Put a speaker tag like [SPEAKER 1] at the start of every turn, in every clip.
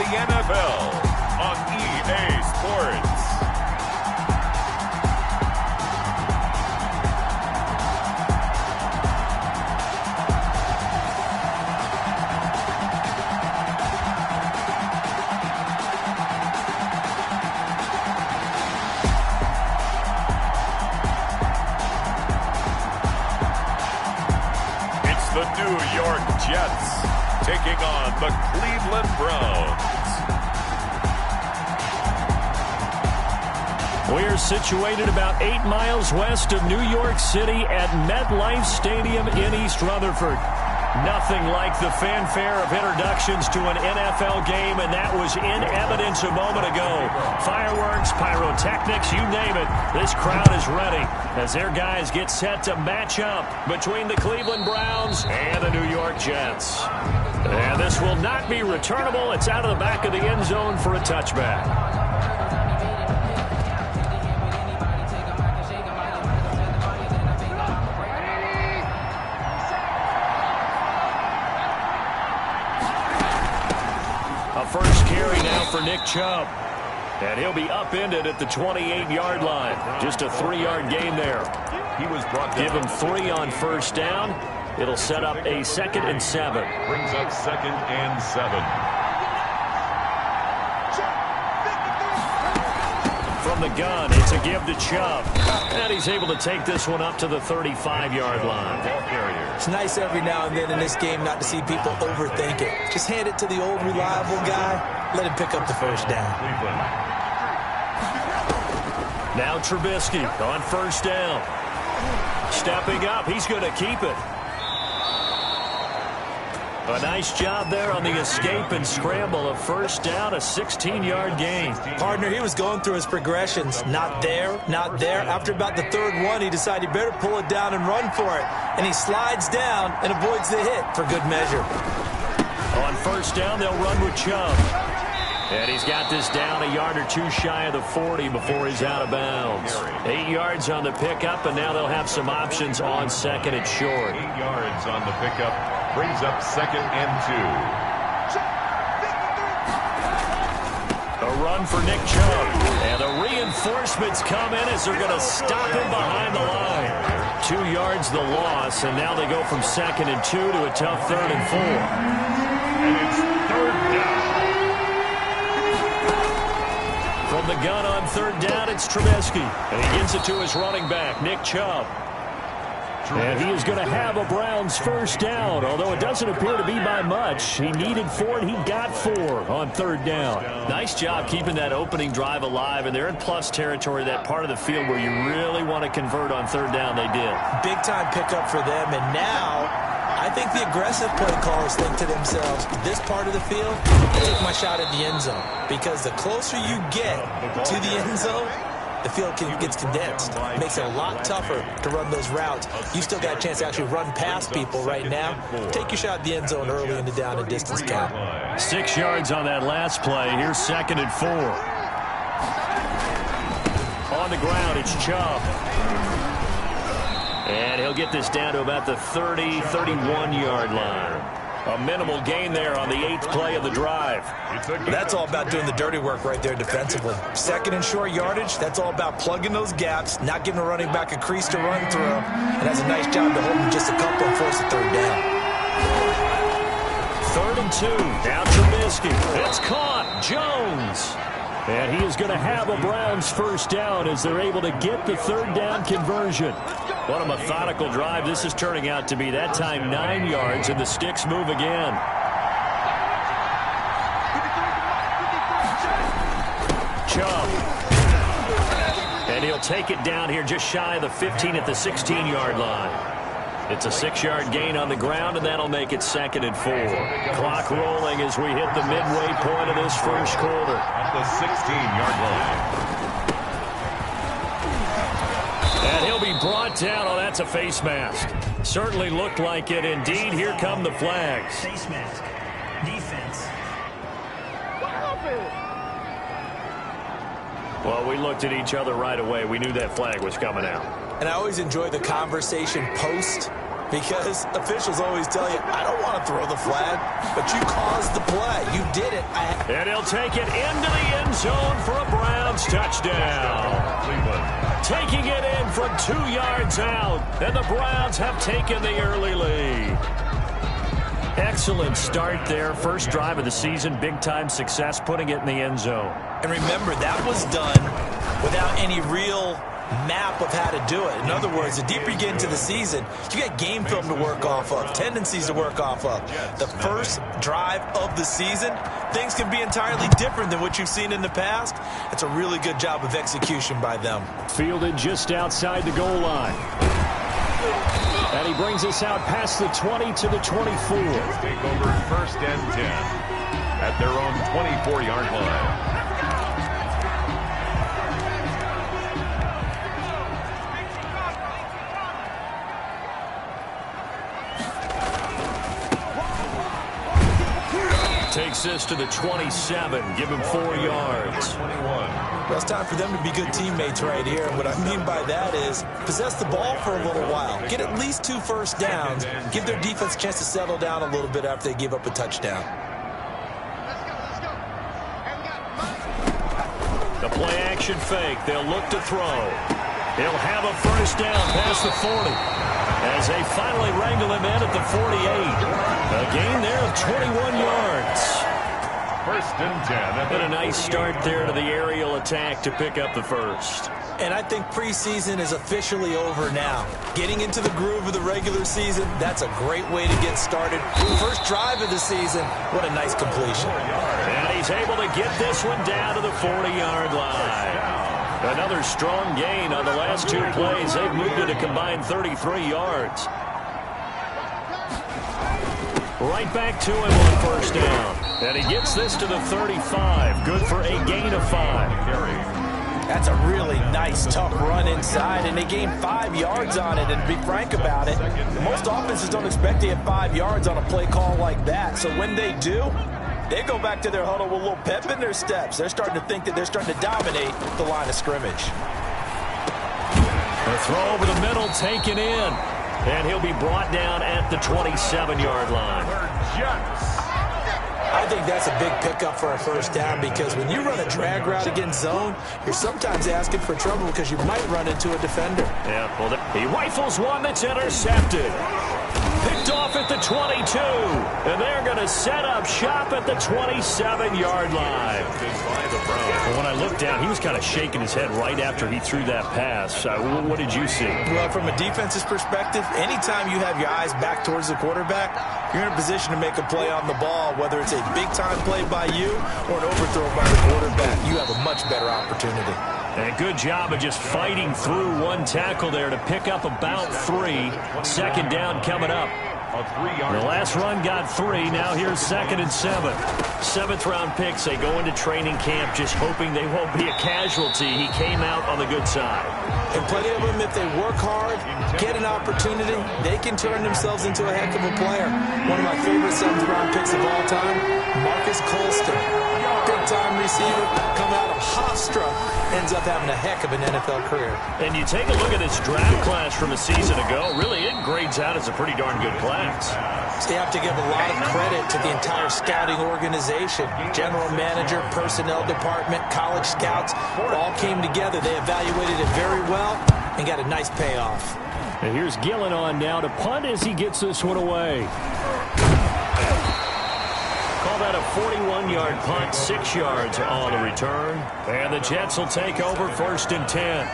[SPEAKER 1] the NFL on EA Sports. The New York Jets taking on the Cleveland Browns.
[SPEAKER 2] We're situated about 8 miles west of New York City at MetLife Stadium in East Rutherford. Nothing like the fanfare of introductions to an NFL game, and that was in evidence a moment ago. Fireworks, pyrotechnics, you name it. This crowd is ready as their guys get set to match up between the Cleveland Browns and the New York Jets. And this will not be returnable. It's out of the back of the end zone for a touchback. First carry now for Nick Chubb. And he'll be upended at the 28-yard line. Just a 3-yard gain there.
[SPEAKER 1] He was brought down.
[SPEAKER 2] Give him 3 on first down. It'll set up a 2nd and 7.
[SPEAKER 1] Brings up 2nd and 7.
[SPEAKER 2] From the gun, it's a give to Chubb. And he's able to take this one up to the 35-yard line.
[SPEAKER 3] It's nice every now and then in this game not to see people overthink it. Just hand it to the old reliable guy. Let him pick up the first down.
[SPEAKER 2] Now Trubisky on first down. Stepping up, he's going to keep it. A nice job there on the escape and scramble. A first down, a 16-yard gain.
[SPEAKER 3] Partner, he was going through his progressions. Not there, not there. After about the 3rd one, he decided he better pull it down and run for it. And he slides down and avoids the hit for good measure.
[SPEAKER 2] On first down, they'll run with Chubb. And he's got this down a yard or 2 shy of the 40 before he's out of bounds. 8 yards on the pickup, and now they'll have some options on 2nd and short.
[SPEAKER 1] 8 yards on the pickup. Brings up 2nd and
[SPEAKER 2] 2. A run for Nick Chubb. And the reinforcements come in as they're going to stop him behind the line. 2 yards the loss, and now they go from 2nd and 2 to a tough 3rd and 4.
[SPEAKER 1] And it's 3rd down.
[SPEAKER 2] From the gun on 3rd down, it's Trubisky. And he gives it to his running back, Nick Chubb. And he is going to have a Browns first down, although it doesn't appear to be by much. He needed 4, and he got 4 on 3rd down. Nice job keeping that opening drive alive, and they're in plus territory, that part of the field where you really want to convert on 3rd down. They did.
[SPEAKER 3] Big-time pickup for them, and now I think the aggressive play callers think to themselves, this part of the field, I take my shot at the end zone, because the closer you get to the end zone, the field gets condensed. It makes it a lot tougher to run those routes. You still got a chance to actually run past people right now. Take your shot at the end zone early in the down and distance count.
[SPEAKER 2] 6 yards on that last play. Here's 2nd and 4. On the ground, it's Chubb. And he'll get this down to about the 30, 31-yard line. A minimal gain there on the 8th play of the drive.
[SPEAKER 3] That's all about doing the dirty work right there defensively. 2nd and short yardage, that's all about plugging those gaps, not giving a running back a crease to run through, and that's a nice job to hold him just a couple and force a 3rd down.
[SPEAKER 2] 3rd and 2. Now Trubisky. It's caught. Jones. And he is going to have a Browns first down as they're able to get the 3rd down conversion. What a methodical drive this is turning out to be. That time 9 yards, and the sticks move again. Chubb. And he'll take it down here just shy of the 15 at the 16-yard line. It's a 6-yard gain on the ground, and that'll make it 2nd and 4. Clock rolling as we hit the midway point of this first quarter.
[SPEAKER 1] At the 16-yard line.
[SPEAKER 2] And he'll be brought down. Oh, that's a face mask. Certainly looked like it. Indeed, here come the flags.
[SPEAKER 4] Face mask. Defense.
[SPEAKER 2] Well, we looked at each other right away. We knew that flag was coming out.
[SPEAKER 3] And I always enjoy the conversation post, because officials always tell you, I don't want to throw the flag, but you caused the play. You did it.
[SPEAKER 2] And he'll take it into the end zone for a Browns touchdown. Taking it in from 2 yards out, and the Browns have taken the early lead. Excellent start there. First drive of the season, big-time success, putting it in the end zone.
[SPEAKER 3] And remember, that was done without any real map of how to do it. In other words, the deeper you get into the season, you got game film to work off of, tendencies to work off of. The first drive of the season, things can be entirely different than what you've seen in the past. It's a really good job of execution by them.
[SPEAKER 2] Fielded just outside the goal line. And he brings us out past the 20 to the 24.
[SPEAKER 1] Take over 1st and 10 at their own 24-yard line.
[SPEAKER 2] Takes this to the 27. Give him 4 yards.
[SPEAKER 1] 21.
[SPEAKER 3] Well, it's time for them to be good teammates right here. And what I mean by that is possess the ball for a little while. Get at least 2 first downs. Give their defense a chance to settle down a little bit after they give up a touchdown.
[SPEAKER 2] The play action fake. They'll look to throw. He'll have a first down past the 40. As they finally wrangle him in at the 48. A gain there of 21 yards.
[SPEAKER 1] 1st and 10.
[SPEAKER 2] And a nice start there to the aerial attack to pick up the first.
[SPEAKER 3] And I think preseason is officially over now. Getting into the groove of the regular season, that's a great way to get started. First drive of the season, what a nice completion.
[SPEAKER 2] And he's able to get this one down to the 40-yard line. Another strong gain on the last 2 plays. They've moved it a combined 33 yards. Right back to him on first down. And he gets this to the 35. Good for a gain of 5.
[SPEAKER 3] That's a really nice, tough run inside, and they gained 5 yards on it. And to be frank about it, most offenses don't expect to get 5 yards on a play call like that. So when they do, they go back to their huddle with a little pep in their steps. They're starting to think that they're starting to dominate the line of scrimmage.
[SPEAKER 2] A throw over the middle taken in. And he'll be brought down at the 27-yard line.
[SPEAKER 3] I think that's a big pickup for a first down because when you run a drag route against zone, you're sometimes asking for trouble because you might run into a defender.
[SPEAKER 2] Yeah, well, he rifles one that's intercepted. Picked off at the 22. And they're going to set up shop at the 27-yard line. Well, when I looked down, he was kind of shaking his head right after he threw that pass. What did you see?
[SPEAKER 3] Well, from a defense's perspective, anytime you have your eyes back towards the quarterback, you're in a position to make a play on the ball, whether it's a big-time play by you or an overthrow by the quarterback. You have a much better opportunity.
[SPEAKER 2] And a good job of just fighting through one tackle there to pick up about 3. Second down coming up. The last run got 3. Now here's 2nd and 7. 7th-round picks. They go into training camp just hoping they won't be a casualty. He came out on the good side.
[SPEAKER 3] And plenty of them, if they work hard, get an opportunity, they can turn themselves into a heck of a player. One of my favorite 7th-round picks of all time, Marcus Colston. Big-time receiver, come out of Hofstra, ends up having a heck of an NFL career.
[SPEAKER 2] And you take a look at this draft class from a season ago, really it grades out as a pretty darn good class.
[SPEAKER 3] So you have to give a lot of credit to the entire scouting organization. General manager, personnel department, college scouts, all came together. They evaluated it very well and got a nice payoff.
[SPEAKER 2] And here's Gillen on now to punt as he gets this one away. Call that a 41-yard punt, 6 yards on the return. And the Jets will take over 1st and 10.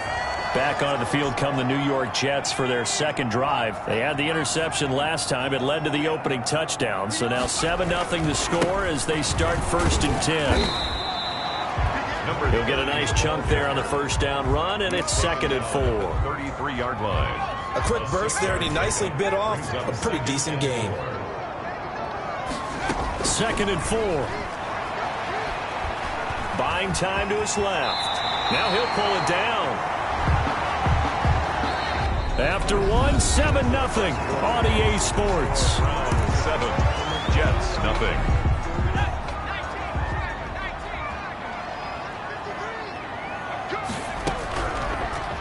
[SPEAKER 2] Back onto the field come the New York Jets for their second drive. They had the interception last time. It led to the opening touchdown. So now 7-0 the score as they start 1st and 10. He'll get a nice chunk there on the first down run, and it's 2nd and 4.
[SPEAKER 1] 33-yard line.
[SPEAKER 3] A quick burst there, and he nicely bit off a pretty decent gain.
[SPEAKER 2] 2nd and 4. Buying time to his left. Now he'll pull it down. After 1, 7-0 on EA Sports.
[SPEAKER 1] 7, Jets, nothing.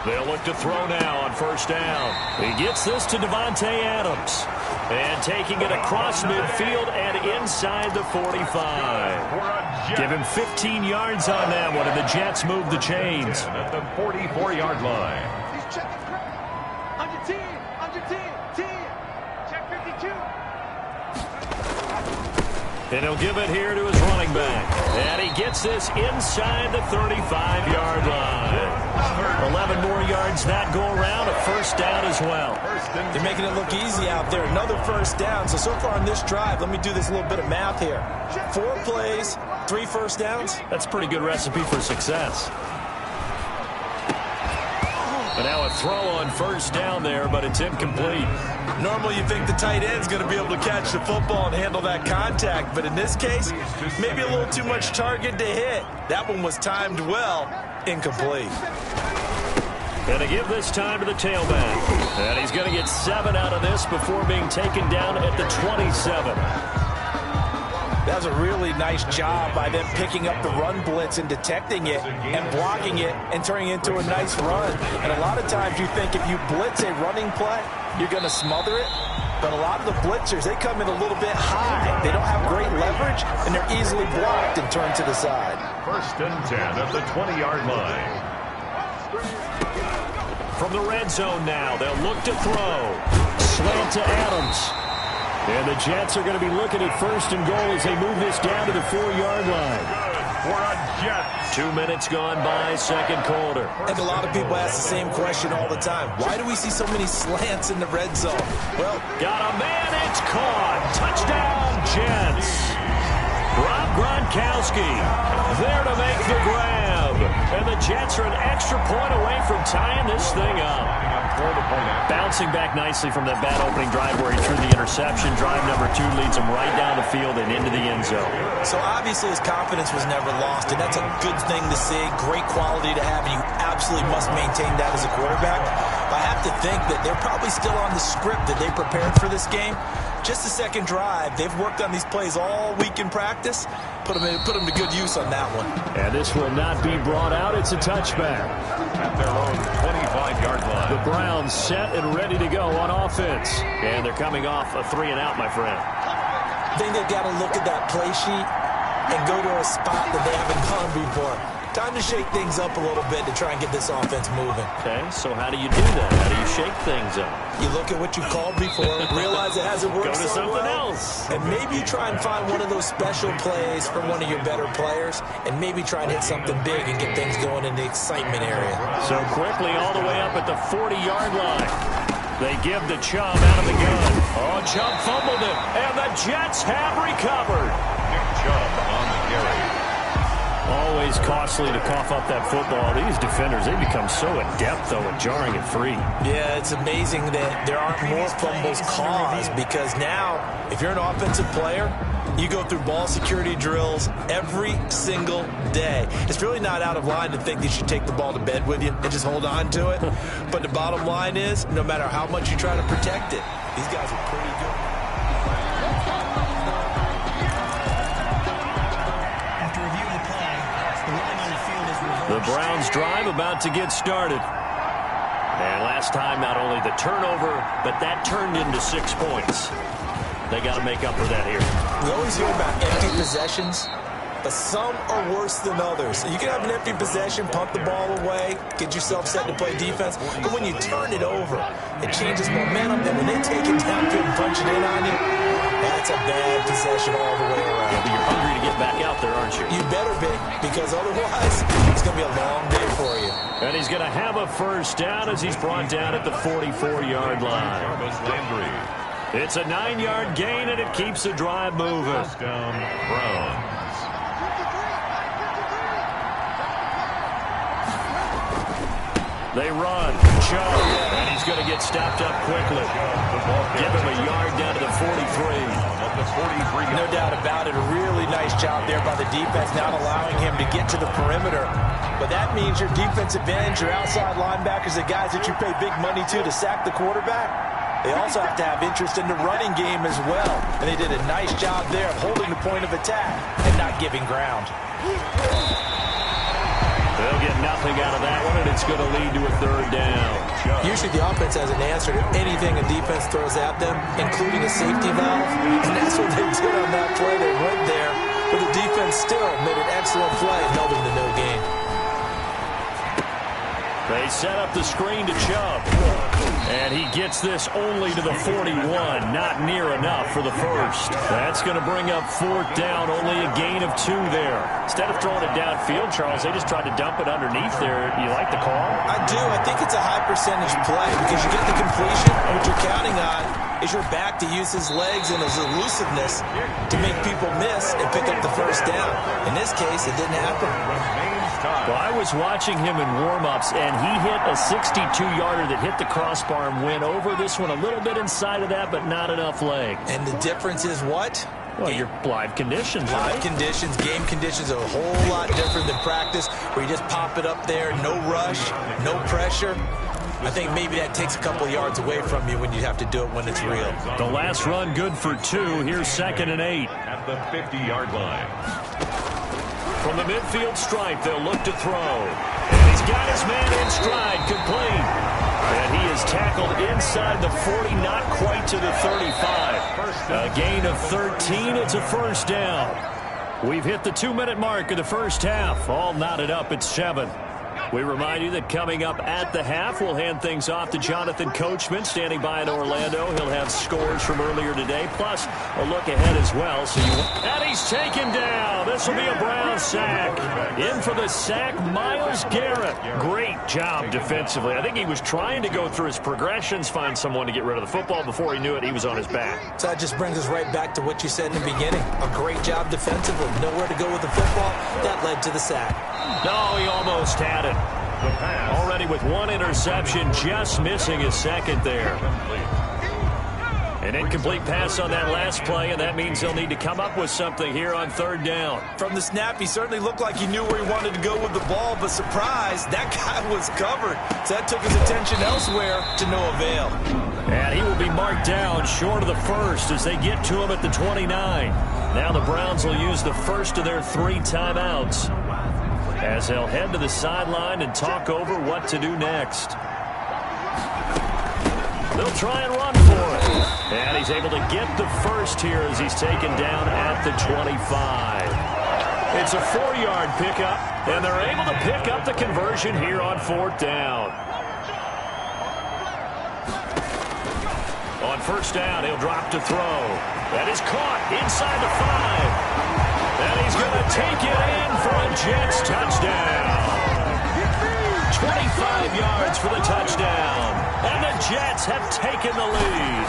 [SPEAKER 2] They'll look to throw now on first down. He gets this to Devontae Adams. And taking it across midfield and inside the 45. Give him 15 yards on that one, and the Jets move the chains.
[SPEAKER 1] At the 44-yard line.
[SPEAKER 5] He's checking crap. On your team. Check 52.
[SPEAKER 2] And he'll give it here to his running back. And he gets this inside the 35-yard line. 11 more yards that go around, a first down as well.
[SPEAKER 3] They're making it look easy out there. Another first down. So far on this drive, let me do this little bit of math here. 4 plays, 3 first downs.
[SPEAKER 2] That's a pretty good recipe for success. And now a throw on first down there, but it's incomplete.
[SPEAKER 3] Normally you think the tight end's going to be able to catch the football and handle that contact, but in this case, maybe a little too much target to hit. That one was timed well. Incomplete.
[SPEAKER 2] And to give this time to the tailback. And he's going to get 7 out of this before being taken down at the 27.
[SPEAKER 3] That was a really nice job by them picking up the run blitz and detecting it and blocking it and turning it into a nice run. And a lot of times you think if you blitz a running play, you're going to smother it. But a lot of the blitzers, they come in a little bit high. They don't have great leverage, and they're easily blocked and turned to the side.
[SPEAKER 1] First and 10 at the 20-yard line.
[SPEAKER 2] From the red zone now, they'll look to throw. Slant to Adams. And the Jets are going to be looking at first and goal as they move this down to the 4-yard line.
[SPEAKER 1] For a Jet.
[SPEAKER 2] 2 minutes gone by, second quarter.
[SPEAKER 3] I think a lot of people ask the same question all the time. Why do we see so many slants in the red zone? Well,
[SPEAKER 2] got a man, it's caught. Touchdown, Jets. Rob Gronkowski there to make the grab. And the Jets are an extra point away from tying this thing up. Bouncing back nicely from that bad opening drive where he threw the interception. Drive number 2 leads him right down the field and into the end zone.
[SPEAKER 3] So obviously his confidence was never lost, and that's a good thing to see. Great quality to have, and you absolutely must maintain that as a quarterback. I have to think that they're probably still on the script that they prepared for this game. Just the second drive. They've worked on these plays all week in practice. Put them to good use on that one.
[SPEAKER 2] And this will not be brought out. It's a touchback.
[SPEAKER 1] At their own 25-yard line.
[SPEAKER 2] The Browns set and ready to go on offense. And they're coming off a 3-and-out, my friend.
[SPEAKER 3] I think they've got to look at that play sheet and go to a spot that they haven't gone before. Time to shake things up a little bit to try and get this offense moving.
[SPEAKER 2] Okay, so how do you do that? How do you shake things up?
[SPEAKER 3] You look at what you called before, realize it hasn't worked
[SPEAKER 2] Go to
[SPEAKER 3] so
[SPEAKER 2] something
[SPEAKER 3] well,
[SPEAKER 2] else.
[SPEAKER 3] and maybe you try and find one of those special plays from one of your better players, and maybe try and hit something big and get things going in the excitement area.
[SPEAKER 2] So quickly all the way up at the 40-yard line. They give the Chubb out of the gun. Oh, Chubb fumbled it, and the Jets have recovered.
[SPEAKER 1] Nick Chubb on the carry.
[SPEAKER 2] Always costly to cough up that football. These defenders, they become so adept, though, at jarring it free.
[SPEAKER 3] Yeah, it's amazing that there aren't more fumbles caused, because now, if you're an offensive player, you go through ball security drills every single day. It's really not out of line to think that you should take the ball to bed with you and just hold on to it. But the bottom line is, no matter how much you try to protect it, these guys are pretty good.
[SPEAKER 2] The Browns drive about to get started. And last time, not only the turnover, but that turned into 6 points. They got to make up for that here.
[SPEAKER 3] We always hear about empty possessions, but some are worse than others. You can have an empty possession, punt the ball away, get yourself set to play defense, but when you turn it over, it changes momentum, and when they take it downfield and punch it in on you, that's a bad possession all the way around.
[SPEAKER 2] Yeah, but you're hungry to get back out there, aren't you?
[SPEAKER 3] You better be, because otherwise, it's going to be a long day for you.
[SPEAKER 2] And he's going to have a first down as he's brought down at the 44-yard line.
[SPEAKER 1] Jarvis Landry.
[SPEAKER 2] It's a 9-yard gain, and it keeps the drive moving.
[SPEAKER 1] First down, Browns.
[SPEAKER 2] They run. Chubb, and he's going to get stopped up quickly. Give him a yard down to the 43.
[SPEAKER 3] No doubt about it. A really nice job there by the defense, not allowing him to get to the perimeter. But that means your defensive ends, your outside linebackers, the guys that you pay big money to sack the quarterback, they also have to have interest in the running game as well. And they did a nice job there of holding the point of attack and not giving ground.
[SPEAKER 2] They'll get nothing out of that one, and it's going to lead to a third down.
[SPEAKER 3] Usually the offense has an answer to anything a defense throws at them, including a safety valve, and that's what they did on that play. They went there, but the defense still made an excellent play and held them to no gain.
[SPEAKER 2] They set up the screen to Chubb, and he gets this only to the 41, not near enough for the first. That's going to bring up fourth down, only a gain of 2 there. Instead of throwing it downfield, Charles, they just tried to dump it underneath there. You like the call?
[SPEAKER 3] I do. I think it's a high percentage play because you get the completion, and what you're counting on is your back to use his legs and his elusiveness to make people miss and pick up the first down. In this case, it didn't happen.
[SPEAKER 2] Well, I was watching him in warm-ups, and he hit a 62-yarder that hit the crossbar and went over this one a little bit inside of that, but not enough leg.
[SPEAKER 3] And the difference is what?
[SPEAKER 2] Well, your live conditions.
[SPEAKER 3] Live conditions, game conditions are a whole lot different than practice, where you just pop it up there, no rush, no pressure. I think maybe that takes a couple yards away from you when you have to do it when it's real.
[SPEAKER 2] The last run good for 2. Here's 2nd and 8.
[SPEAKER 1] At the 50-yard line.
[SPEAKER 2] From the midfield stripe, they'll look to throw. And he's got his man in stride, complete. And he is tackled inside the 40, not quite to the 35. A gain of 13, it's a first down. We've hit the 2-minute mark of the first half. All knotted up at 7. We remind you that coming up at the half, we'll hand things off to Jonathan Coachman, standing by in Orlando. He'll have scores from earlier today, plus a look ahead as well. And he's taken down. This will be a Brown sack. In for the sack, Myles Garrett. Great job defensively. I think he was trying to go through his progressions, find someone to get rid of the football. Before he knew it, he was on his back.
[SPEAKER 3] So that just brings us right back to what you said in the beginning. A great job defensively. Nowhere to go with the football. That led to the sack.
[SPEAKER 2] No, he almost had it. Already with 1 interception, just missing his 2nd there. An incomplete pass on that last play, and that means they'll need to come up with something here on 3rd down.
[SPEAKER 3] From the snap, he certainly looked like he knew where he wanted to go with the ball, but surprise, that guy was covered. So that took his attention elsewhere to no avail.
[SPEAKER 2] And he will be marked down short of the first as they get to him at the 29. Now the Browns will use the first of their 3 timeouts, as they'll head to the sideline and talk over what to do next. They'll try and run for it. And he's able to get the first here as he's taken down at the 25. It's a 4-yard pickup, and they're able to pick up the conversion here on 4th down. On 1st down, he'll drop to throw. That is caught inside the 5. And he's going to take it in for a Jets touchdown. 25 yards for the touchdown. And the Jets have taken the lead.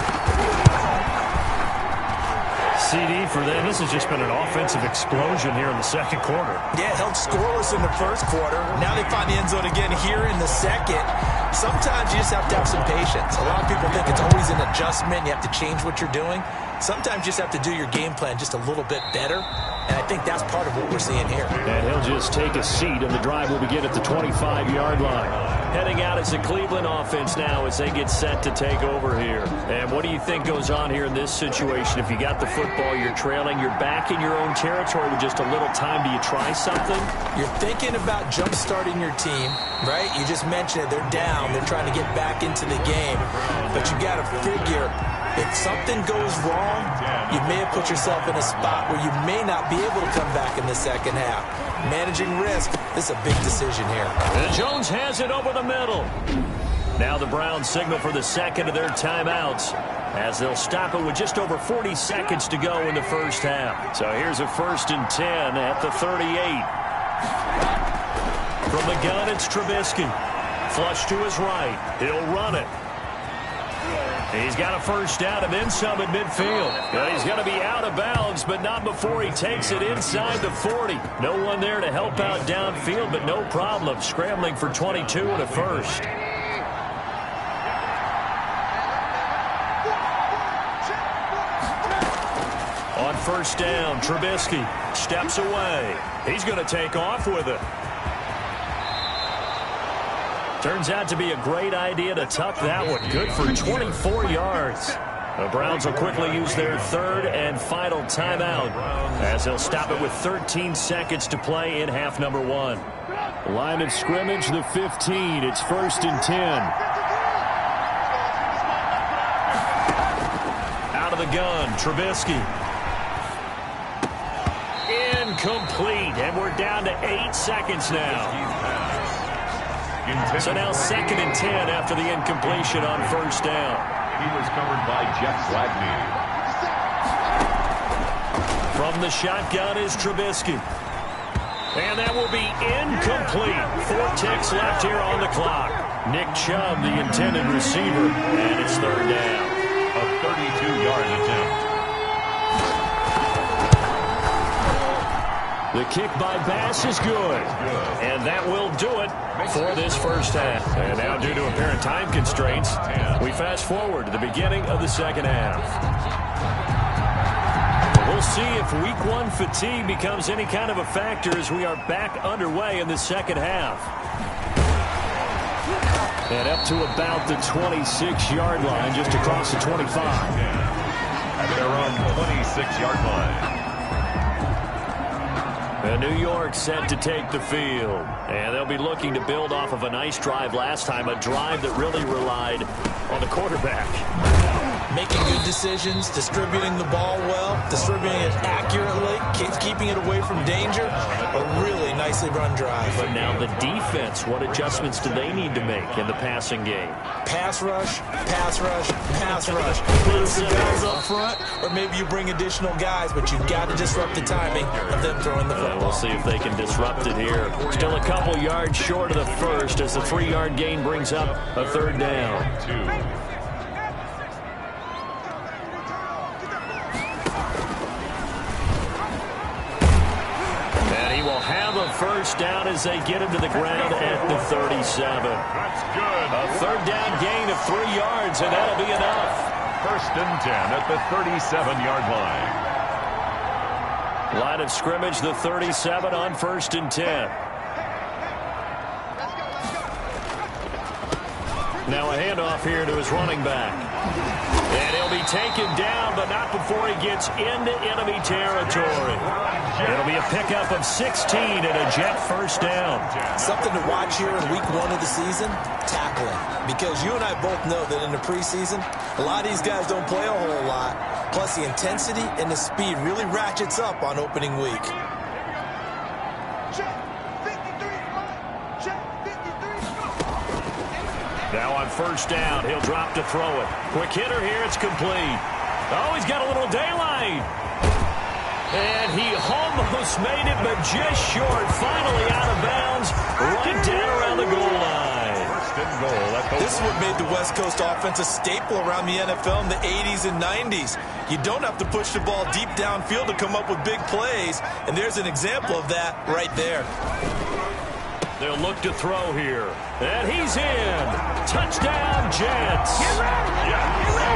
[SPEAKER 2] CD for them. This has just been an offensive explosion here in the 2nd quarter.
[SPEAKER 3] Yeah, held scoreless in the 1st quarter. Now they find the end zone again here in the 2nd. Sometimes you just have to have some patience. A lot of people think it's always an adjustment. You have to change what you're doing. Sometimes you just have to do your game plan just a little bit better. And I think that's part of what we're seeing here.
[SPEAKER 2] And he'll just take a seat, and the drive will begin at the 25-yard line. Heading out is the Cleveland offense now as they get set to take over here. And what do you think goes on here in this situation? If you got the football, you're trailing, you're back in your own territory with just a little time. Do you try something?
[SPEAKER 3] You're thinking about jump-starting your team, right? You just mentioned it. They're down. They're trying to get back into the game. But you got to figure, if something goes wrong, you may have put yourself in a spot where you may not be able to come back in the 2nd half. Managing risk, this is a big decision here.
[SPEAKER 2] And Jones has it over the middle. Now the Browns signal for the 2nd of their timeouts, as they'll stop it with just over 40 seconds to go in the 1st half. So here's a 1st and 10 at the 38. From the gun, it's Trubisky. Flush to his right. He'll run it. He's got a 1st down and then some at midfield. And he's going to be out of bounds, but not before he takes it inside the 40. No one there to help out downfield, but no problem. Scrambling for 22 and a 1st. On 1st down, Trubisky steps away. He's going to take off with it. Turns out to be a great idea to tuck that one. Good for 24 yards. The Browns will quickly use their third and final timeout as they'll stop it with 13 seconds to play in half number 1. Line of scrimmage, the 15. It's 1st and 10. Out of the gun, Trubisky. Incomplete, and we're down to 8 seconds now. So now 2nd and 10 after the incompletion on 1st down.
[SPEAKER 1] He was covered by Jeff Gladney.
[SPEAKER 2] From the shotgun is Trubisky. And that will be incomplete. 4 ticks left here on the clock. Nick Chubb, the intended receiver, and it's 3rd down.
[SPEAKER 1] A 32-yard attempt.
[SPEAKER 2] The kick by Bass is good. And that will do it for this first half. And now, due to apparent time constraints, we fast forward to the beginning of the second half. We'll see if week 1 fatigue becomes any kind of a factor as we are back underway in the second half. And up to about the 26-yard line, just across the 25.
[SPEAKER 1] At their own 26-yard line.
[SPEAKER 2] And New York set to take the field. And they'll be looking to build off of a nice drive last time, a drive that really relied on the quarterback.
[SPEAKER 3] Making good decisions, distributing the ball well, distributing it accurately, keeping it away from danger. A really nicely run drive.
[SPEAKER 2] But now the defense, what adjustments do they need to make in the passing game?
[SPEAKER 3] Pass rush, pass rush, pass rush. Put some guys up front, or maybe you bring additional guys, but you've got to disrupt the timing of them throwing the football.
[SPEAKER 2] We'll see if they can disrupt it here. Still a couple yards short of the first as the 3-yard gain brings up a 3rd down. And he will have a 1st down as they get him to the ground at the 37.
[SPEAKER 1] That's good.
[SPEAKER 2] A 3rd down gain of 3 yards, and that'll be enough.
[SPEAKER 1] 1st and 10 at the 37-yard line.
[SPEAKER 2] Line of scrimmage, the 37 on 1st and 10. Now a handoff here to his running back. And he'll be taken down, but not before he gets into enemy territory. It'll be a pickup of 16 and a Jet 1st down.
[SPEAKER 3] Something to watch here in week 1 of the season, tackling. Because you and I both know that in the preseason, a lot of these guys don't play a whole lot. Plus the intensity and the speed really ratchets up on opening week.
[SPEAKER 2] Now on 1st down, he'll drop to throw it. Quick hitter here, it's complete. Oh, he's got a little daylight. And he almost made it, but just short. Finally out of bounds, right down around the goal line.
[SPEAKER 1] 1st and goal.
[SPEAKER 3] This is what made the West Coast offense a staple around the NFL in the 80s and 90s. You don't have to push the ball deep downfield to come up with big plays, and there's an example of that right there.
[SPEAKER 2] They'll look to throw here. And he's in. Touchdown, Jets. A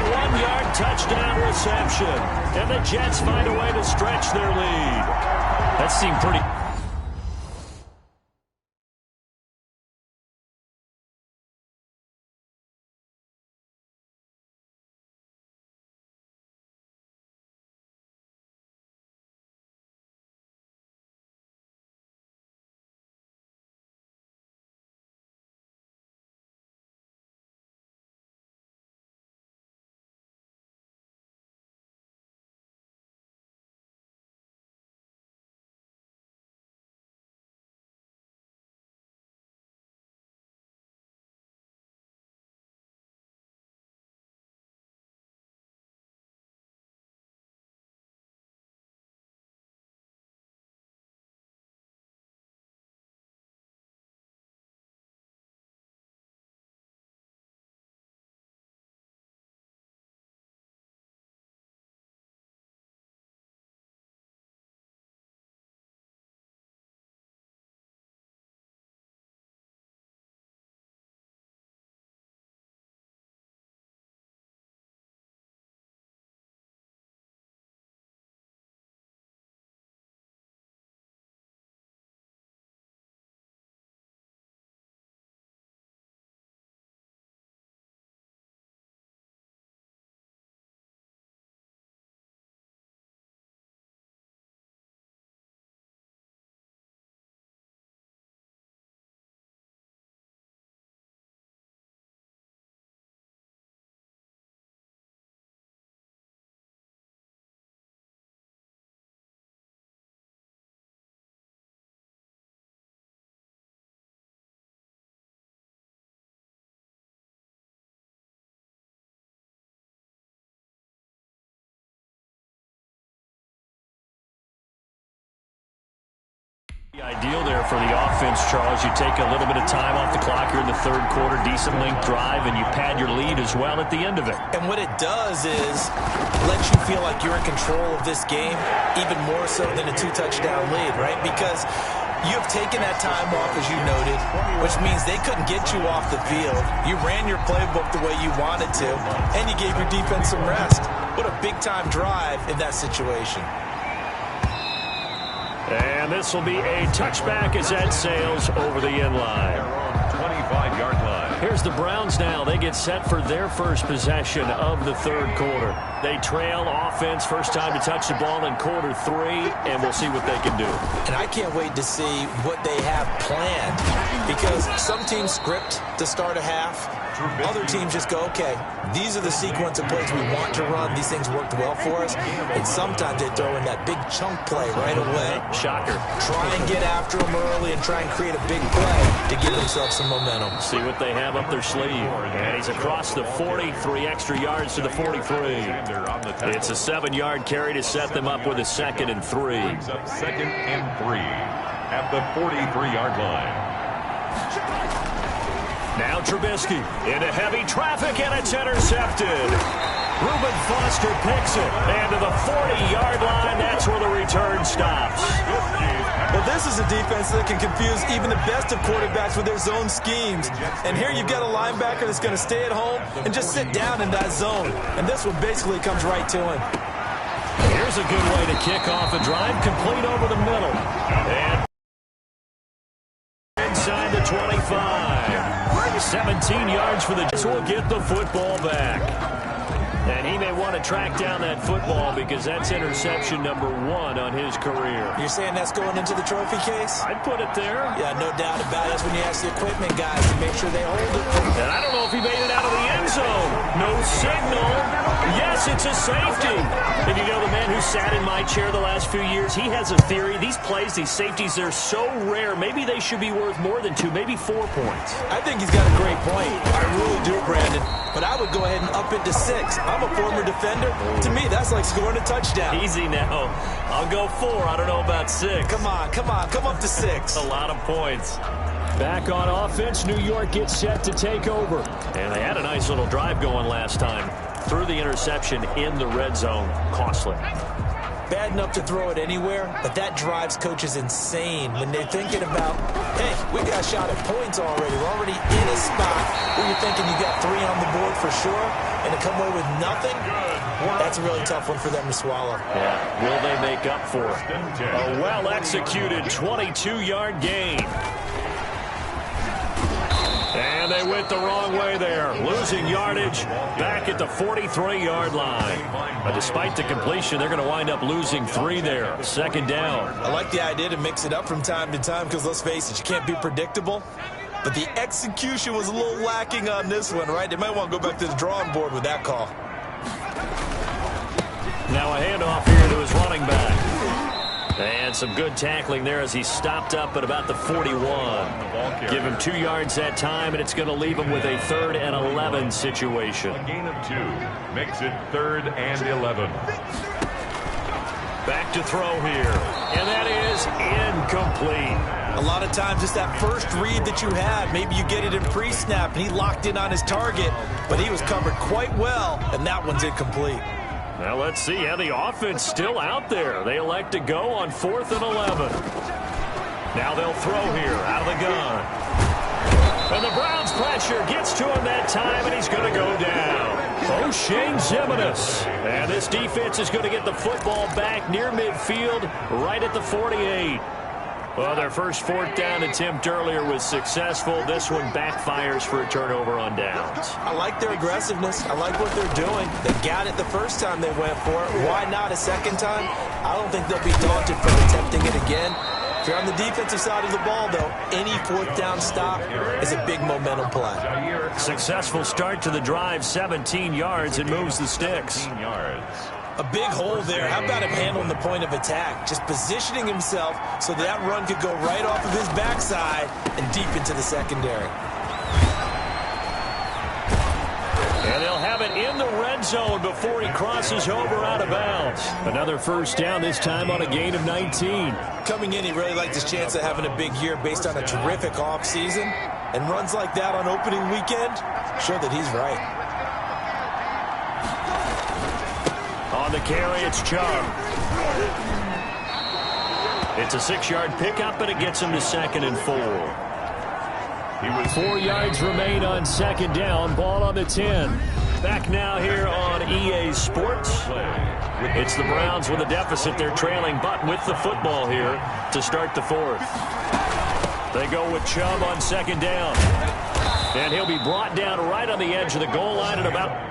[SPEAKER 2] 1-yard touchdown reception. And the Jets find a way to stretch their lead. That seemed pretty... Ideal there for the offense, Charles. You take a little bit of time off the clock here in the third quarter, decent length drive, and you pad your lead as well at the end of it.
[SPEAKER 3] And what it does is let you feel like you're in control of this game, even more so than a 2-touchdown lead, right? Because you have taken that time off, as you noted, which means they couldn't get you off the field. You ran your playbook the way you wanted to, and you gave your defense some rest. What a big-time drive in that situation.
[SPEAKER 2] And this will be a touchback as that sails over the end line.
[SPEAKER 1] 25-yard line.
[SPEAKER 2] Here's the Browns now. They get set for their first possession of the third quarter. They trail offense, first time to touch the ball in quarter 3, and we'll see what they can do.
[SPEAKER 3] And I can't wait to see what they have planned, because some teams script to start a half. Other teams just go, okay, these are the sequence of plays we want to run. These things worked well for us. And sometimes they throw in that big chunk play right away.
[SPEAKER 2] Shocker.
[SPEAKER 3] Try and get after them early and try and create a big play to give themselves some momentum.
[SPEAKER 2] See what they have up their sleeve. And he's across the 40, 3 extra yards to the 43. It's a 7-yard carry to set them up with a 2nd and 3.
[SPEAKER 1] Up 2nd and 3 at the 43-yard line.
[SPEAKER 2] Now Trubisky into heavy traffic, and it's intercepted. Reuben Foster picks it, and to the 40-yard line, that's where the return stops.
[SPEAKER 3] Well, this is a defense that can confuse even the best of quarterbacks with their zone schemes. And here you've got a linebacker that's going to stay at home and just sit down in that zone. And this one basically comes right to him.
[SPEAKER 2] Here's a good way to kick off a drive, complete over the middle. And inside the 25. 17 yards for the Jets. Will get the football back. And he may want to track down that football because that's interception number 1 on his career.
[SPEAKER 3] You're saying that's going into the trophy case?
[SPEAKER 2] I'd put it there.
[SPEAKER 3] Yeah, no doubt about it. That's when you ask the equipment guys to make sure they hold it.
[SPEAKER 2] And I don't know if he made it out of the end zone. No signal. Yes, it's a safety. And you know, the man who sat in my chair the last few years, he has a theory. These plays, these safeties, they're so rare. Maybe they should be worth more than 2, maybe 4 points.
[SPEAKER 3] I think he's got a great point. I really do, Brandon. But I would go ahead and up it to 6. I'm a former defender. To me, that's like scoring a touchdown.
[SPEAKER 2] Easy now. I'll go 4. I don't know about 6.
[SPEAKER 3] Come on. Come up to 6.
[SPEAKER 2] A lot of points. Back on offense, New York gets set to take over. And they had a nice little drive going last time. Threw the interception in the red zone. Costly.
[SPEAKER 3] Bad enough to throw it anywhere, but that drives coaches insane when they're thinking about, hey, we got a shot at points already. We're already in a spot where you're thinking you got 3 on the board for sure, and to come away with nothing, that's a really tough one for them to swallow.
[SPEAKER 2] Yeah, will they make up for it? A well-executed 22-yard gain. And they went the wrong way there, losing yardage back at the 43-yard line. But despite the completion, they're going to wind up losing 3 there. 2nd down.
[SPEAKER 3] I like the idea to mix it up from time to time because, let's face it, you can't be predictable. But the execution was a little lacking on this one, right? They might want to go back to the drawing board with that call.
[SPEAKER 2] Now a handoff here to his running back. And some good tackling there as he stopped up at about the 41. Give him 2 yards that time, and it's going to leave him with a 3rd and 11 situation.
[SPEAKER 1] A gain of 2 makes it 3rd and 11.
[SPEAKER 2] Back to throw here, and that is incomplete.
[SPEAKER 3] A lot of times it's that first read that you have. Maybe you get it in pre-snap, and he locked in on his target, but he was covered quite well, and that one's incomplete.
[SPEAKER 2] Now let's see how the offense still out there. They elect to go on 4th and 11. Now they'll throw here out of the gun. And the Browns pressure gets to him that time, and he's going to go down. O'Shane Zimenez. And this defense is going to get the football back near midfield, right at the 48. Well, their first 4th down attempt earlier was successful. This one backfires for a turnover on downs.
[SPEAKER 3] I like their aggressiveness. I like what they're doing. They got it the first time they went for it. Why not a second time? I don't think they'll be daunted from attempting it again. If you're on the defensive side of the ball, though, any 4th down stop is a big momentum play.
[SPEAKER 2] Successful start to the drive, 17 yards, and moves the sticks.
[SPEAKER 1] 17 yards.
[SPEAKER 3] A big hole there. How about him handling the point of attack? Just positioning himself so that run could go right off of his backside and deep into the secondary.
[SPEAKER 2] And they'll have it in the red zone before he crosses over out of bounds. Another first down, this time on a gain of 19.
[SPEAKER 3] Coming in, he really liked his chance of having a big year based on a terrific offseason. And runs like that on opening weekend show that he's right.
[SPEAKER 2] On the carry, it's Chubb. It's a 6-yard pickup, and it gets him to 2nd and 4. 4 yards remain on 2nd down. Ball on the 10. Back now here on EA Sports. It's the Browns with a deficit. They're trailing, but with the football here to start the 4th. They go with Chubb on 2nd down. And he'll be brought down right on the edge of the goal line at about